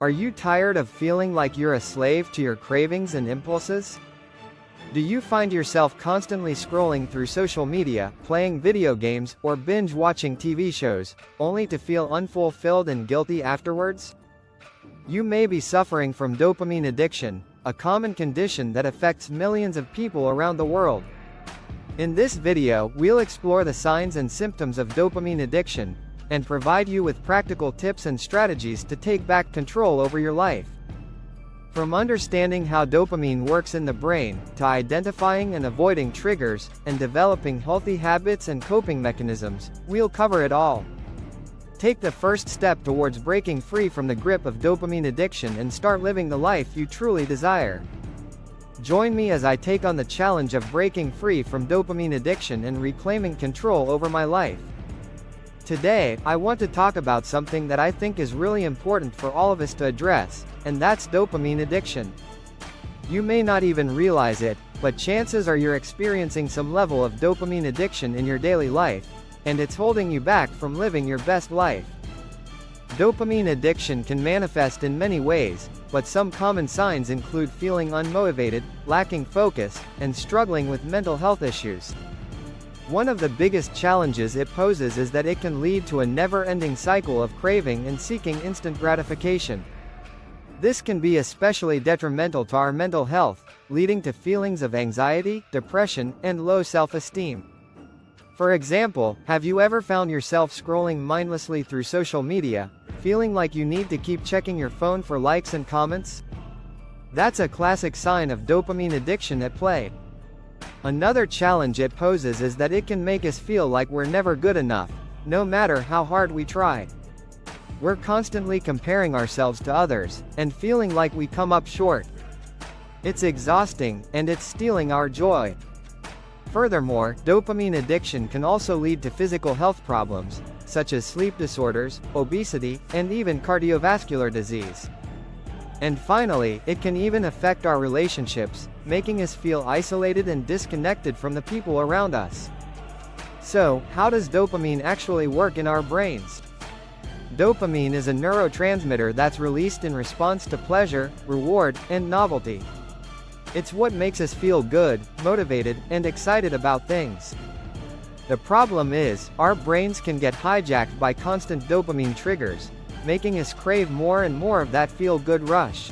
Are you tired of feeling like you're a slave to your cravings and impulses? Do you find yourself constantly scrolling through social media, playing video games, or binge-watching TV shows, only to feel unfulfilled and guilty afterwards? You may be suffering from dopamine addiction, a common condition that affects millions of people around the world. In this video, we'll explore the signs and symptoms of dopamine addiction, and provide you with practical tips and strategies to take back control over your life. From understanding how dopamine works in the brain, to identifying and avoiding triggers, and developing healthy habits and coping mechanisms, we'll cover it all. Take the first step towards breaking free from the grip of dopamine addiction and start living the life you truly desire. Join me as I take on the challenge of breaking free from dopamine addiction and reclaiming control over my life. Today, I want to talk about something that I think is really important for all of us to address, and that's dopamine addiction. You may not even realize it, but chances are you're experiencing some level of dopamine addiction in your daily life, and it's holding you back from living your best life. Dopamine addiction can manifest in many ways, but some common signs include feeling unmotivated, lacking focus, and struggling with mental health issues. One of the biggest challenges it poses is that it can lead to a never-ending cycle of craving and seeking instant gratification. This can be especially detrimental to our mental health, leading to feelings of anxiety, depression, and low self-esteem. For example, have you ever found yourself scrolling mindlessly through social media, feeling like you need to keep checking your phone for likes and comments? That's a classic sign of dopamine addiction at play. Another challenge it poses is that it can make us feel like we're never good enough, no matter how hard we try. We're constantly comparing ourselves to others, and feeling like we come up short. It's exhausting, and it's stealing our joy. Furthermore, dopamine addiction can also lead to physical health problems, such as sleep disorders, obesity, and even cardiovascular disease. And finally, it can even affect our relationships, making us feel isolated and disconnected from the people around us. So, how does dopamine actually work in our brains? Dopamine is a neurotransmitter that's released in response to pleasure, reward, and novelty. It's what makes us feel good, motivated, and excited about things. The problem is, our brains can get hijacked by constant dopamine triggers, making us crave more and more of that feel-good rush.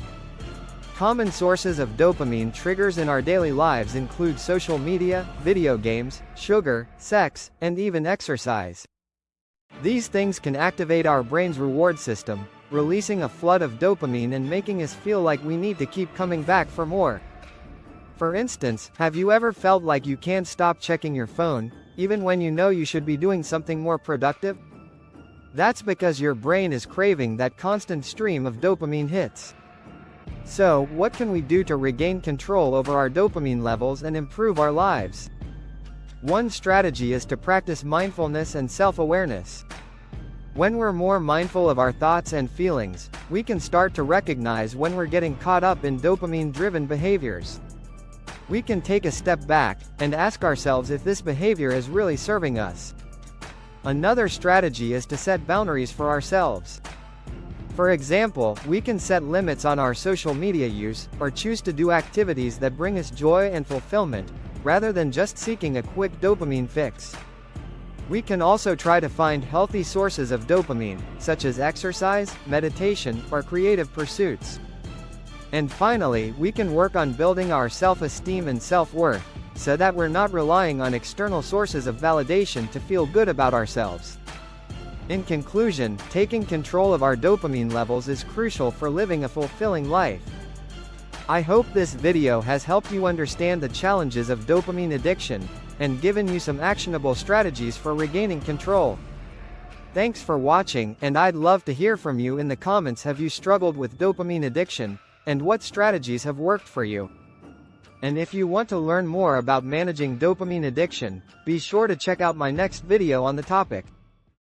Common sources of dopamine triggers in our daily lives include social media, video games, sugar, sex, and even exercise. These things can activate our brain's reward system, releasing a flood of dopamine and making us feel like we need to keep coming back for more. For instance, have you ever felt like you can't stop checking your phone, even when you know you should be doing something more productive? That's because your brain is craving that constant stream of dopamine hits. So, what can we do to regain control over our dopamine levels and improve our lives? One strategy is to practice mindfulness and self-awareness. When we're more mindful of our thoughts and feelings, we can start to recognize when we're getting caught up in dopamine-driven behaviors. We can take a step back, and ask ourselves if this behavior is really serving us. Another strategy is to set boundaries for ourselves. For example, we can set limits on our social media use, or choose to do activities that bring us joy and fulfillment, rather than just seeking a quick dopamine fix. We can also try to find healthy sources of dopamine, such as exercise, meditation, or creative pursuits. And finally, we can work on building our self-esteem and self-worth, so that we're not relying on external sources of validation to feel good about ourselves. In conclusion, taking control of our dopamine levels is crucial for living a fulfilling life. I hope this video has helped you understand the challenges of dopamine addiction, and given you some actionable strategies for regaining control. Thanks for watching, and I'd love to hear from you in the comments. Have you struggled with dopamine addiction, and what strategies have worked for you? And if you want to learn more about managing dopamine addiction, be sure to check out my next video on the topic.